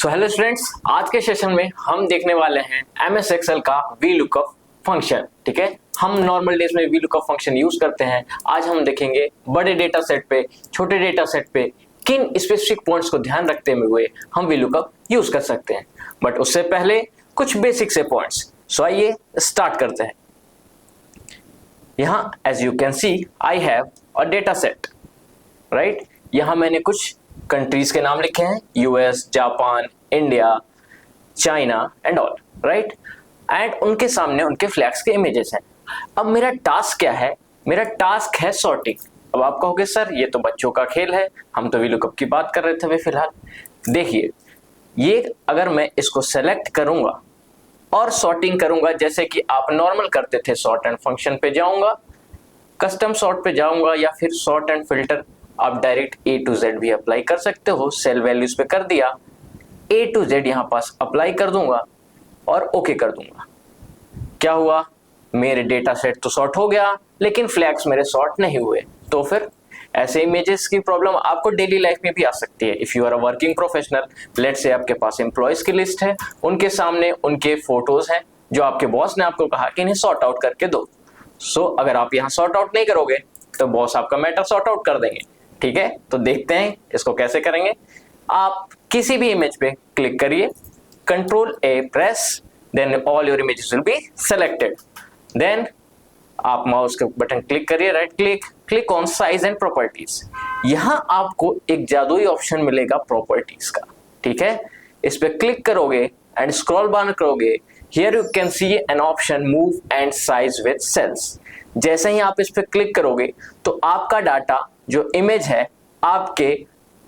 So hello students, आज के session में हम देखने वाले हैं एमएस एक्सेल का वी लुकअप फंक्शन। ठीक है, हम नॉर्मल डेज में वी लुकअप फंक्शन यूज करते हैं। आज हम देखेंगे बड़े डेटा सेट पे, छोटे डेटा सेट पे किन स्पेसिफिक पॉइंट्स को ध्यान रखते हुए हम वी लुकअप यूज कर सकते हैं। बट उससे पहले कुछ बेसिक से पॉइंट्स। सो आइए स्टार्ट करते हैं। यहाँ as you can see I have a data set, right. यहाँ मैंने कुछ कंट्रीज के नाम लिखे हैं, US, Japan, India, China and all, right. And उनके सामने उनके फ्लैग्स के इमेजेस हैं। अब मेरा टास्क क्या है? मेरा टास्क है सॉर्टिंग। अब आप कहोगे सर ये तो बच्चों का खेल है, हम तो वीलुकअप की बात कर रहे थे अभी फिलहाल। देखिए, ये अगर मैं इसको सेलेक्ट करूंगा और सॉर्टिंग करूंगा जैसे कि आप नॉर्मल करते थे, सॉर्ट एंड फंक्शन पे जाऊंगा, कस्टम सॉर्ट पे जाऊंगा या फिर सॉर्ट एंड फिल्टर, आप डायरेक्ट A to Z भी अप्लाई कर सकते हो। सेल वैल्यूज पे कर दिया, A to Z यहां पास अप्लाई कर दूंगा और ओके कर दूंगा। क्या हुआ? मेरे डेटा सेट तो सॉर्ट हो गया लेकिन फ्लैग्स मेरे सॉर्ट नहीं हुए। तो फिर ऐसे इमेजेस की प्रॉब्लम आपको डेली लाइफ में भी आ सकती है। If you are a working professional, let's say आपके पास एम्प्लॉयज की लिस्ट है, उनके सामने उनके फोटोज हैं जो आपके बॉस ने आपको कहा कि इन्हें सॉर्ट आउट करके दो। सो अगर आप यहाँ सॉर्ट आउट नहीं करोगे तो बॉस आपका मैटर सॉर्ट आउट कर देंगे। ठीक है, तो देखते हैं इसको कैसे करेंगे। आप किसी भी इमेज पे क्लिक करिए, control A press, then all your images will be selected. Then आप माउस के बटन क्लिक करिए, right click, click on size and properties. यहां आपको एक जादुई ऑप्शन मिलेगा प्रॉपर्टीज का। ठीक है, इस पे क्लिक करोगे एंड स्क्रॉल बार करोगे, here you can see an option move and size with cells. जैसे ही आप इस पे क्लिक करोगे तो आपका डाटा जो इमेज है आपके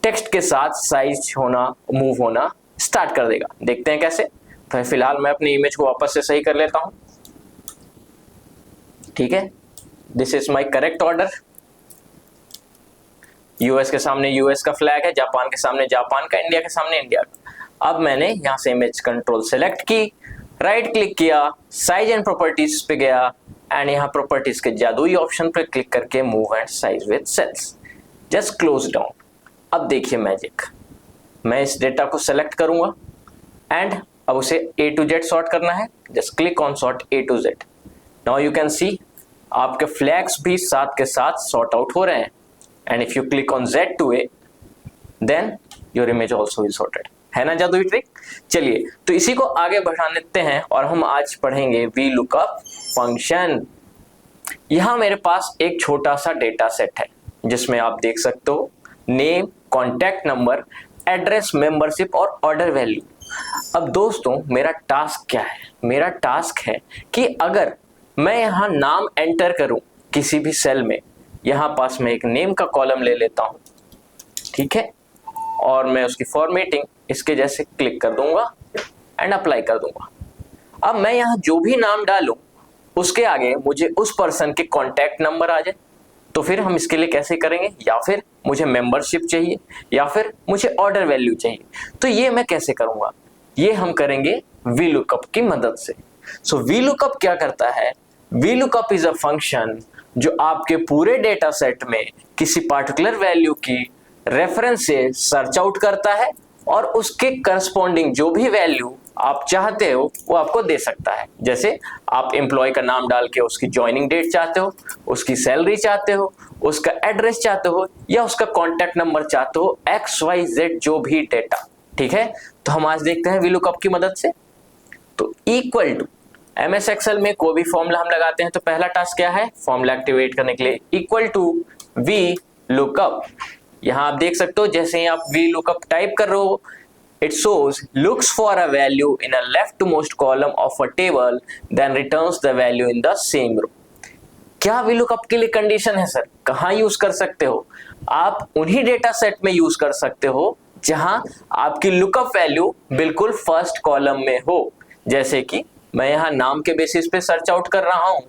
टेक्स्ट के साथ साइज होना, मूव होना स्टार्ट कर देगा। देखते हैं कैसे। तो फिलहाल मैं अपनी इमेज को वापस से सही कर लेता हूं। ठीक है, this is my correct order. US के सामने यूएस का फ्लैग है, जापान के सामने जापान का, इंडिया के सामने इंडिया का। अब मैंने यहां से इमेज कंट्रोल सेलेक्ट की, राइट क्लिक किया, साइज एंड प्रॉपर्टीज पे गया एंड यहाँ प्रॉपर्टीज के जादुई ऑप्शन पर क्लिक करके move and size with cells, just close down. अब देखिए मैजिक, मैं इस डेटा को सेलेक्ट करूंगा एंड अब उसे A to Z सॉर्ट करना है। Just click on sort A to Z। Now you can सी आपके फ्लैग्स भी साथ के साथ सॉर्ट आउट हो रहे हैं। And if you click on Z to A, then your image also is sorted. है ना जादुई ट्रिक? चलिए तो इसी को आगे बढ़ा लेते हैं और हम आज पढ़ेंगे वी लुकअप फंक्शन। यहां मेरे पास एक छोटा सा डेटा सेट है जिसमें आप देख सकते हो name, contact number, address, membership और ऑर्डर वैल्यू। अब दोस्तों मेरा टास्क क्या है? मेरा टास्क है कि अगर मैं यहां नाम एंटर करूं किसी भी सेल में, यहां पास मैं एक नेम का कॉलम ले लेता हूं, ठीक है, और मैं उसकी फॉर्मेटिंग इसके जैसे क्लिक कर दूंगा एंड अप्लाई कर दूंगा। अब मैं यहां जो भी नाम डालूं उसके आगे मुझे उस पर्सन के कॉन्टैक्ट नंबर आ जाए। तो फिर हम इसके लिए कैसे करेंगे? या फिर मुझे मेंबरशिप चाहिए या फिर मुझे ऑर्डर वैल्यू चाहिए। तो ये मैं कैसे करूंगा? ये हम करेंगे वी लुकअप की मदद से। सो वी लुकअप क्या करता है? V lookup is a function जो आपके पूरे डेटा सेट में किसी पार्टिकुलर वैल्यू की रेफरेंस से सर्च आउट करता है और उसके करस्पॉन्डिंग जो भी वैल्यू आप चाहते हो वो आपको दे सकता है। जैसे आप एम्प्लॉय का नाम डाल के उसकी ज्वाइनिंग डेट चाहते हो, उसकी सैलरी चाहते हो, उसका एड्रेस चाहते हो या उसका कॉन्टैक्ट नंबर चाहते हो, XYZ जो भी डेटा। ठीक है, तो हम आज देखते हैं वी लुकअप की मदद से। तो इक्वल टू MS एक्सेल में कोई भी फॉर्मूला हम लगाते हैं तो पहला टास्क क्या है? फॉर्मूला एक्टिवेट करने के लिए इक्वल टू वी लुकअप। यहां आप देख सकते हो जैसे ही आप वी लुकअप टाइप कर रहे हो, it shows looks for a value in a leftmost column of a table then returns the value in the same row। क्या VLOOKUP के लिए कंडीशन है सर? कहां यूज कर सकते हो? आप उन्हीं डेटा सेट में यूज कर सकते हो जहां आपकी लुकअप वैल्यू बिल्कुल फर्स्ट कॉलम में हो। जैसे कि मैं यहां नाम के बेसिस पे सर्च आउट कर रहा हूं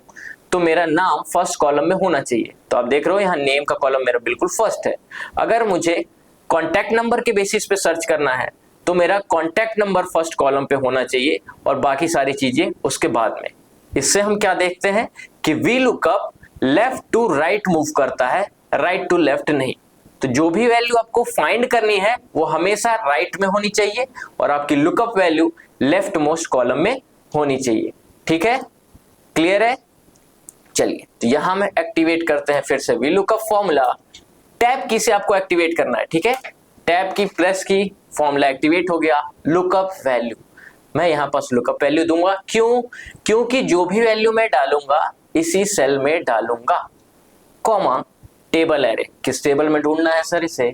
तो मेरा नाम फर्स्ट कॉलम में होना चाहिए। तो आप देख रहे हो यहां नेम का कॉलम मेरा बिल्कुल फर्स्ट है। अगर मुझे कॉन्टैक्ट नंबर के बेसिस पे सर्च करना है तो मेरा कॉन्टैक्ट नंबर फर्स्ट कॉलम पे होना चाहिए और बाकी सारी चीजें उसके बाद में। इससे हम क्या देखते हैं कि V lookup left to right move करता है, राइट टू लेफ्ट नहीं। तो तो जो भी वैल्यू आपको फाइंड करनी है वो हमेशा राइट में होनी चाहिए और आपकी lookup value left most column में होनी चाहिए। ठीक है, क्लियर है? चलिए तो यहां में एक्टिवेट करते हैं फिर से वी लुकअप फॉर्मूला। टैब की से आपको एक्टिवेट करना है। ठीक है, टैब की प्रेस की, फॉर्मूला एक्टिवेट हो गया। लुकअप वैल्यू, मैं यहां पास लुकअप वैल्यू दूंगा। क्यों? क्योंकि जो भी वैल्यू मैं डालूंगा इसी सेल में डालूंगा, कॉमा टेबल एरे। किस टेबल में ढूंढना है सर इसे?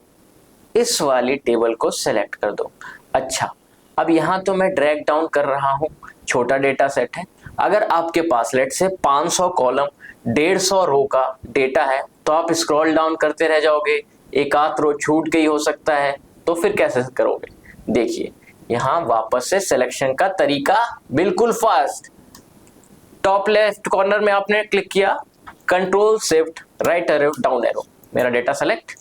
इस वाली टेबल को सेलेक्ट कर दो। अच्छा, अब यहां तो मैं ड्रैग डाउन कर रहा हूं, छोटा डेटा सेट है। अगर आपके पास लेट से 500 कॉलम 150 रो का डेटा है तो आप स्क्रॉल डाउन करते रह जाओगे, एक आध रो छूट गई हो सकता है, तो फिर कैसे करोगे? देखिए यहां वापस से सिलेक्शन का तरीका बिल्कुल फास्ट। टॉप लेफ्ट कॉर्नर में आपने क्लिक किया, control shift right arrow down arrow, मेरा डेटा सेलेक्ट।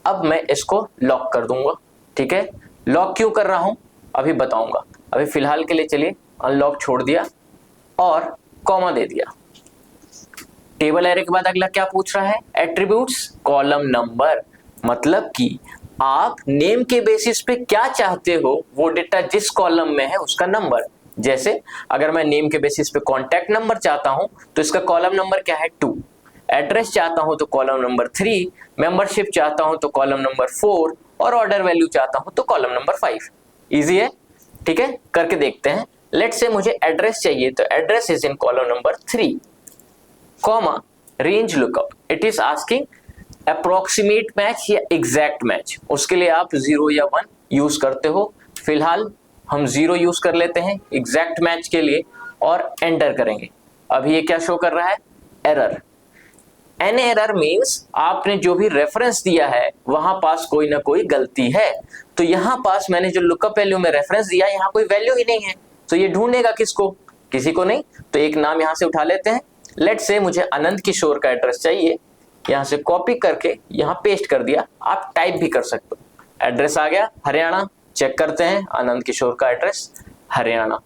अब मैं इसको लॉक कर दूंगा। ठीक है, लॉक क्यों कर रहा हूं अभी बताऊंगा। अभी फिलहाल के लिए चलिए अनलॉक छोड़ दिया और कॉमा दे दिया। टेबल एरे के बाद अगला क्या पूछ रहा है? एट्रीब्यूट्स कॉलम नंबर, मतलब कि आप नेम के बेसिस पे क्या चाहते हो वो डेटा जिस कॉलम में है उसका नंबर। जैसे अगर मैं नेम के बेसिस पे कॉन्टैक्ट नंबर चाहता हूं तो इसका कॉलम नंबर क्या है? 2। एड्रेस चाहता हूं तो कॉलम नंबर 3, मेंबरशिप चाहता हूं तो कॉलम नंबर 4 और ऑर्डर वैल्यू चाहता हूं तो कॉलम नंबर 5। इजी है? ठीक है, करके देखते हैं। लेट से मुझे एड्रेस चाहिए तो address is in column number 3, comma range lookup. It is asking approximate match या एग्जैक्ट मैच, उसके लिए आप 0 या 1 यूज करते हो। फिलहाल हम 0 यूज कर लेते हैं एग्जैक्ट मैच के लिए और एंटर करेंगे। अभी ये क्या शो कर रहा है? एरर। एन एरर मीन्स आपने जो भी रेफरेंस दिया है वहां पास कोई ना कोई गलती है। तो यहां पास मैंने जो लुकअप वैल्यू में रेफरेंस दिया यहां कोई वैल्यू ही नहीं है, तो ये ढूंढेगा किसको? किसी को नहीं। तो एक नाम यहां से उठा लेते हैं। लेट से मुझे आनंद किशोर का एड्रेस चाहिए, यहां से कॉपी करके यहां पेस्ट कर दिया। आप टाइप भी कर सकते हो। एड्रेस आ गया हरियाणा, चेक करते हैं आनंद किशोर का एड्रेस हरियाणा,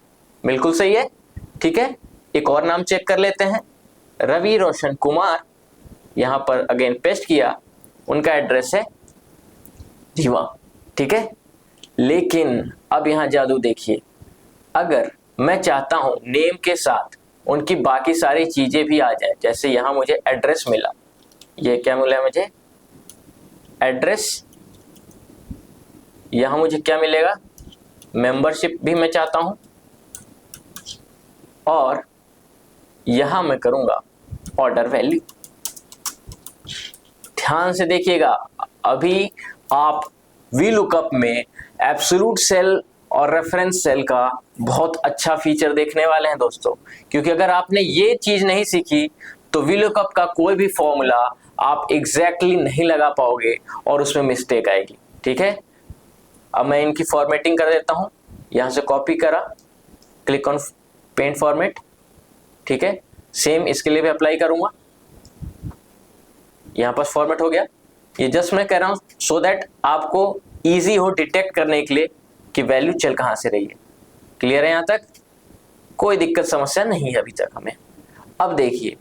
बिल्कुल सही है। ठीक है, एक और नाम चेक कर लेते हैं, रवि रोशन कुमार, यहां पर अगेन पेस्ट किया, उनका एड्रेस है रीवा। ठीक है, लेकिन अब यहां जादू देखिए, अगर मैं चाहता हूं नेम के साथ उनकी बाकी सारी चीजें भी आ जाए, जैसे यहां मुझे एड्रेस मिला, ये क्या मिला मुझे? एड्रेस। यहां मुझे क्या मिलेगा? मेंबरशिप भी मैं चाहता हूं और यहां मैं करूंगा ऑर्डर वैल्यू। ध्यान से देखिएगा, अभी आप वी लुकअप में एब्सोल्यूट सेल और रेफरेंस सेल का बहुत अच्छा फीचर देखने वाले हैं दोस्तों। क्योंकि अगर आपने ये चीज नहीं सीखी तो वी लुकअप का कोई भी फॉर्मूला आप एग्जैक्टली नहीं लगा पाओगे और उसमें मिस्टेक आएगी। ठीक है, अब मैं इनकी फॉर्मेटिंग कर देता हूं। यहां से कॉपी करा, क्लिक ऑन पेंट फॉर्मेट। ठीक है, सेम इसके लिए भी अप्लाई करूंगा। यहां पर फॉर्मेट हो गया। ये जस्ट मैं कह रहा हूं सो दैट आपको इजी हो डिटेक्ट करने के लिए कि वैल्यू चल कहां से रही है। क्लियर है? यहां तक कोई दिक्कत समस्या नहीं है अभी तक हमें। अब देखिए,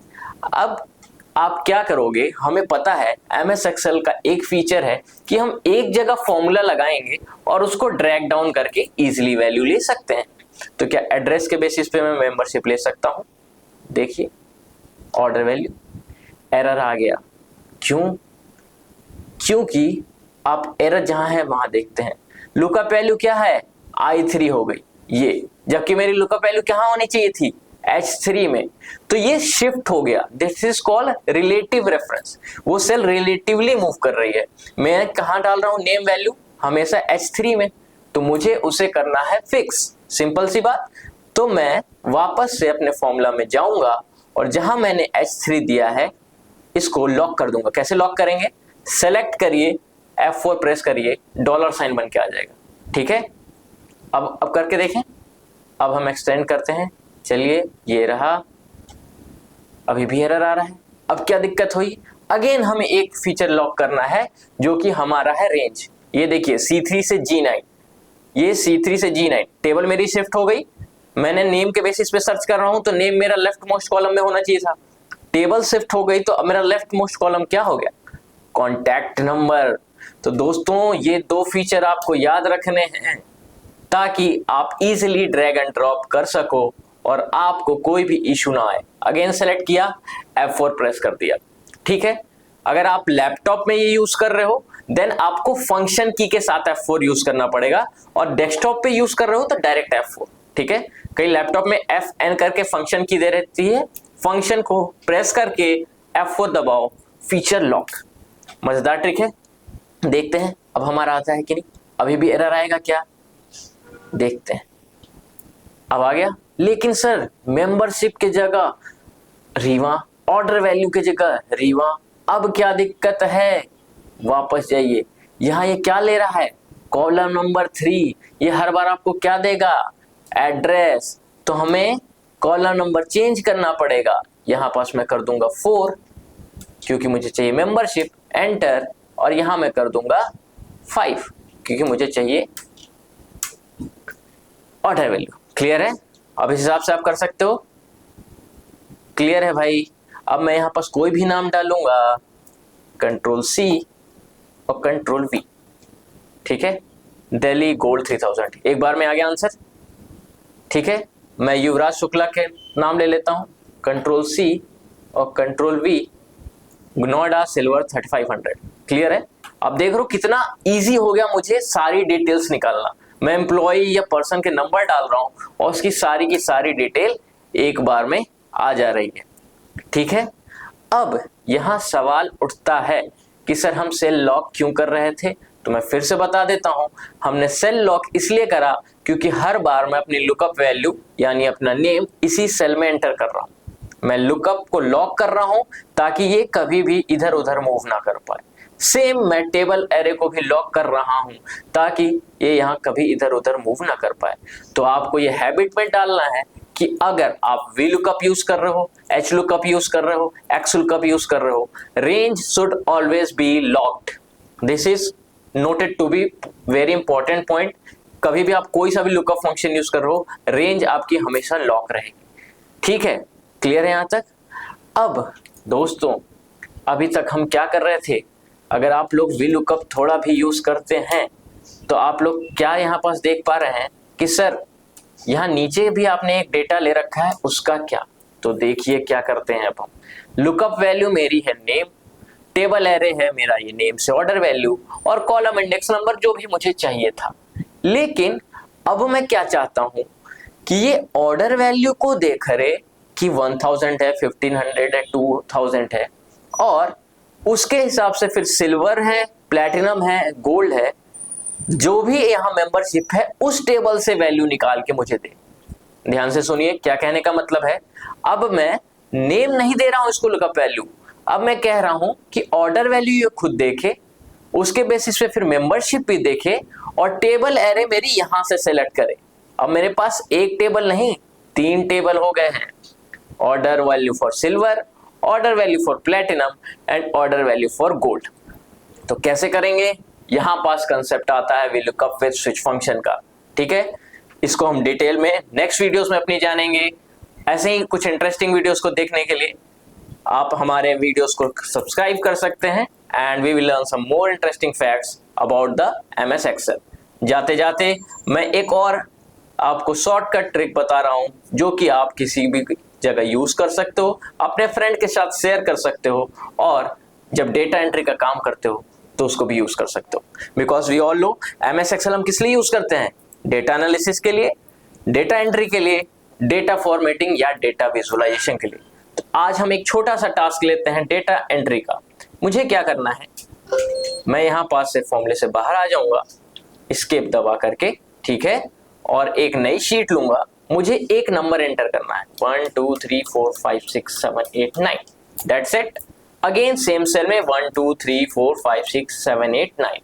अब आप क्या करोगे, हमें पता है एमएस एक्सेल का एक फीचर है कि हम एक जगह फॉर्मूला लगाएंगे और उसको ड्रैग डाउन करके इजीली वैल्यू ले सकते हैं। तो क्या एड्रेस के बेसिस पे मैं मेंबरशिप ले सकता हूं? देखिए ऑर्डर वैल्यू, एरर आ गया। क्यों? क्योंकि आप एरर जहां है वहां देखते हैं। लुकअप वैल्यू क्या है? I3 हो गई ये, जबकि मेरी लुकअप वैल्यू कहां होनी चाहिए थी? H3 में। तो ये शिफ्ट हो गया। This is called relative reference. वो सेल रिलेटिवली मूव कर रही है। मैं कहां डाल रहा हूं नेम वैल्यू? हमेशा H3 में। तो मुझे उसे करना है फिक्स। सिंपल सी बात। तो मैं वापस से अपने फॉर्मूला में जाऊंगा और जहां मैंने H3 दिया है इसको लॉक कर दूंगा। कैसे लॉक करेंगे? सेलेक्ट करिए, F4 प्रेस करिए, $साइन बन के आ जाएगा। ठीक है, अब करके देखें। अब हम एक्सटेंड करते हैं। चलिए ये रहा, अभी भी एरर आ रहा है। अब क्या दिक्कत हुई? अगेन हमें एक फीचर लॉक करना है जो कि हमारा है रेंज। ये देखिए C3 से G9, ये C3 से G9 टेबल मेरी शिफ्ट हो गई। मैंने नेम के बेसिस पे सर्च कर रहा हूं तो नेम मेरा लेफ्ट मोस्ट कॉलम में होना चाहिए था। टेबल शिफ्ट हो गई तो अब मेरा लेफ्ट मोस्ट कॉलम क्या हो गया? Contact number. तो दोस्तों ये दो फीचर आपको याद रखने हैं ताकि आप इजीली ड्रैग एंड ड्रॉप कर सको और आपको कोई भी इशू ना आए। अगेन सेलेक्ट किया, F4 प्रेस कर दिया। ठीक है, अगर आप लैपटॉप में ये यूज कर रहे हो देन आपको फंक्शन की के साथ F4 यूज करना पड़ेगा, और डेस्कटॉप पे यूज कर रहे हो तो डायरेक्ट F4। ठीक है, कई लैपटॉप में FN करके फंक्शन की दे रहती है, फंक्शन को प्रेस करके F4 दबाओ, फीचर लॉक। मजेदार ट्रिक है, देखते हैं अब हमारा आता है कि नहीं। अभी भी एरर आएगा क्या, देखते हैं। अब आ गया, लेकिन सर मेंबरशिप के जगह रीवा, ऑर्डर वैल्यू के जगह रीवा, अब क्या दिक्कत है। वापस जाइए, यहाँ ये क्या ले रहा है, कॉलम नंबर 3, ये हर बार आपको क्या देगा, एड्रेस। तो हमें कॉलम नंबर चेंज करना पड़ेगा। यहाँ पास मैं कर दूंगा 4 क्योंकि मुझे चाहिए मेंबरशिप, एंटर, और यहां मैं कर दूंगा 5 क्योंकि मुझे चाहिए ऑर्डर वैल्यू। क्लियर है, अब इस हिसाब से आप कर सकते हो। क्लियर है भाई। अब मैं यहां पास कोई भी नाम डालूंगा, Ctrl+C और Ctrl+V। ठीक है, दिल्ली गोल्ड 3000, एक बार में आ गया आंसर। ठीक है, मैं युवराज शुक्ला के नाम ले लेता हूं, Ctrl+C और Ctrl+V, नोएडा सिल्वर 3500। क्लियर है, अब देख रहे हो कितना इजी हो गया मुझे सारी डिटेल्स निकालना। मैं एम्प्लॉय या पर्सन के नंबर डाल रहा हूं और उसकी सारी की सारी डिटेल एक बार में आ जा रही है। ठीक है, अब यहां सवाल उठता है कि सर हम सेल लॉक क्यों कर रहे थे, तो मैं फिर से बता देता हूं। हमने सेल लॉक इसलिए करा क्योंकि हर बार मैं अपनी लुकअप वैल्यू यानी अपना नेम इसी सेल में एंटर कर रहा हूं। मैं लुकअप को लॉक कर रहा हूं ताकि ये कभी भी इधर उधर मूव ना कर पाए। सेम मैं टेबल एरे को भी लॉक कर रहा हूं ताकि ये यहाँ कभी इधर उधर मूव ना कर पाए। तो आपको ये हैबिट में डालना है कि अगर आप VLOOKUP यूज कर रहे हो, HLOOKUP यूज कर रहे हो, XLOOKUP यूज कर रहे हो, range should always be locked. This is noted to be very important point. कभी भी आप कोई सा भी लुकअप फंक्शन यूज कर रहे हो, रेंज आपकी हमेशा लॉक रहेगी। ठीक है, क्लियर है यहां तक। अब दोस्तों अभी तक हम क्या कर रहे थे, अगर आप लोग VLOOKUP थोड़ा भी यूज करते हैं तो आप लोग क्या यहाँ पास देख पा रहे हैं कि सर यहाँ नीचे भी आपने एक डेटा ले रखा है, उसका क्या। तो देखिए क्या करते हैं अब हम। लुकअप वैल्यू मेरी है नेम, टेबल एरे है मेरा ये नेम से ऑर्डर वैल्यू, और कॉलम इंडेक्स नंबर जो भी मुझे चाहिए था। लेकिन अब मैं क्या चाहता हूं कि ये ऑर्डर वैल्यू को देख रहे कि 1000 है, 1500 है, 2000 है, और उसके हिसाब से फिर सिल्वर है, प्लैटिनम है, गोल्ड है, जो भी यहाँ मेंबरशिप है उस टेबल से वैल्यू निकाल के मुझे दे। ध्यान से सुनिए क्या कहने का मतलब है। अब मैं नेम नहीं दे रहा हूं इसको लुकअप वैल्यू, अब मैं कह रहा हूं कि ऑर्डर वैल्यू ये खुद देखे, उसके बेसिस पे फिर मेंबरशिप भी देखे, और टेबल एरे मेरी यहां से सेलेक्ट करे। अब मेरे पास एक टेबल नहीं 3 टेबल हो गए हैं, order value for silver, order value for platinum and order value for gold. तो कैसे करेंगे, यहां पास कंसेप्ट आता है VLOOKUP विद स्विच फंक्शन का। ठीक है, इसको हम डिटेल में नेक्स्ट वीडियोस में अपनी जानेंगे। ऐसे ही कुछ इंटरेस्टिंग वीडियोस को देखने के लिए आप हमारे वीडियोस को सब्सक्राइब कर सकते हैं, and we will learn some more interesting facts about the MS excel. जाते जाते मैं एक और आपको शॉर्टकट ट्रिक बता रहा हूं जो कि आप किसी भी जगह यूज कर सकते हो, अपने फ्रेंड के साथ शेयर कर सकते हो, और जब डेटा एंट्री का काम करते हो तो उसको भी यूज कर सकते हो। Because we all know MS excel हम किस लिए यूज करते हैं, डेटा एनालिसिस के लिए, डेटा एंट्री के लिए, डेटा फॉर्मेटिंग या डेटा विजुअलाइजेशन के लिए। तो आज हम एक छोटा सा टास्क लेते हैं डेटा एंट्री का। मुझे क्या करना है, मैं यहां पास से फॉर्मूले से बाहर आ जाऊंगा, एस्केप दबा करके, ठीक है, और एक नई शीट लूंगा। मुझे एक नंबर एंटर करना है, 1 2 3 4 5 6 7 8 9, that's it. Again same cell में 1 2 3 4 5 6 7 8 9।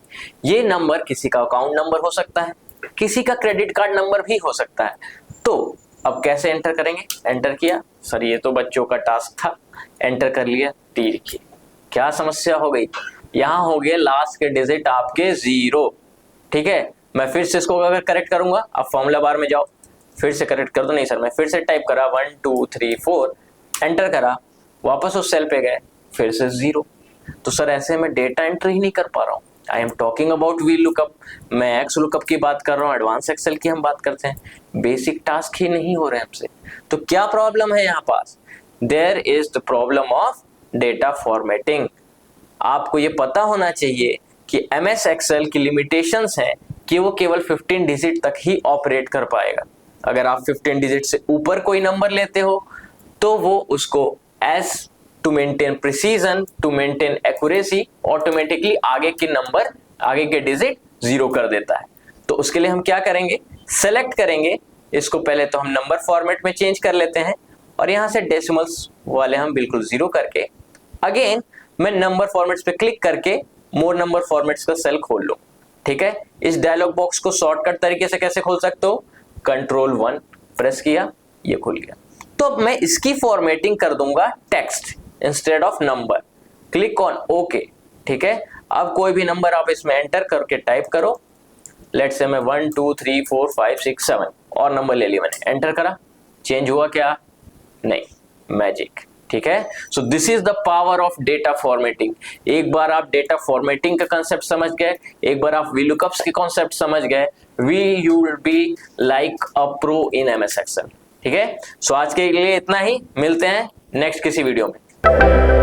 ये नंबर किसी का अकाउंट नंबर हो सकता है, किसी का क्रेडिट कार्ड नंबर भी हो सकता है। तो अब कैसे एंटर करेंगे, एंटर किया, सर ये तो बच्चों का टास्क था, एंटर कर लिया, तीर की। क्या समस्या हो गई, यहाँ हो गए लास्ट के डिजिट आपके 0। ठीक है, मैं फिर से इसको अगर करेक्ट करूंगा, अब फॉर्मूला बार में जाओ, फिर से करेक्ट कर दो। नहीं सर, मैं फिर से टाइप करा 1 2 3 4, एंटर करा, वापस उस सेल पे गए, फिर से 0। तो सर ऐसे में डेटा एंट्री ही नहीं कर पा रहा हूँ। I am talking about V lookup, मैं एक्स लुकअप की बात कर रहा हूँ, एडवांस एक्सेल की हम बात करते हैं, बेसिक टास्क ही नहीं हो रहे हमसे। तो क्या प्रॉब्लम है यहाँ पास? There is the problem of data formatting. आपको ये पता होना चाहिए कि एमएस एक्सेल की लिमिटेशंस हैं कि वो केवल 15 डिजिट तक ही ऑपरेट कर पाएगा। अगर आप 15 डिजिट से ऊपर कोई नंबर लेते हो तो वो उसको has to maintain precision, to maintain accuracy, automatically आगे के नंबर, आगे के डिजिट जीरो कर देता है। तो उसके लिए हम क्या करेंगे, सेलेक्ट करेंगे इसको। पहले तो हम नंबर फॉर्मेट में चेंज कर लेते हैं और यहां से डेसिमल्स वाले हम बिल्कुल जीरो करके, अगेन मैं नंबर फॉर्मेट्स पे क्लिक करके मोर नंबर फॉर्मेट्स का सेल खोल लूं। ठीक है, इस डायलॉग बॉक्स को शॉर्टकट तरीके से कैसे खोल सकते हो, Ctrl+1 प्रेस किया, ये खुल गया। तो अब मैं इसकी फॉर्मेटिंग कर दूंगा text instead of number. Click on okay. ठीक है, अब कोई भी नंबर आप इसमें एंटर करके टाइप करो। लेट्स से मैं 1 2 3 4 5 6 7 और नंबर ले लिया मैंने, एंटर करा, चेंज हुआ क्या? नहीं, मैजिक। ठीक है, so this is the power of data formatting. एक बार आप डेटा फॉर्मेटिंग का कांसेप्ट समझ गए, एक बार आप वीलुकअप्स के कॉन्सेप्ट समझ गए, you will be like a pro in MS excel. ठीक है, सो आज के लिए इतना ही, मिलते हैं नेक्स्ट किसी वीडियो में।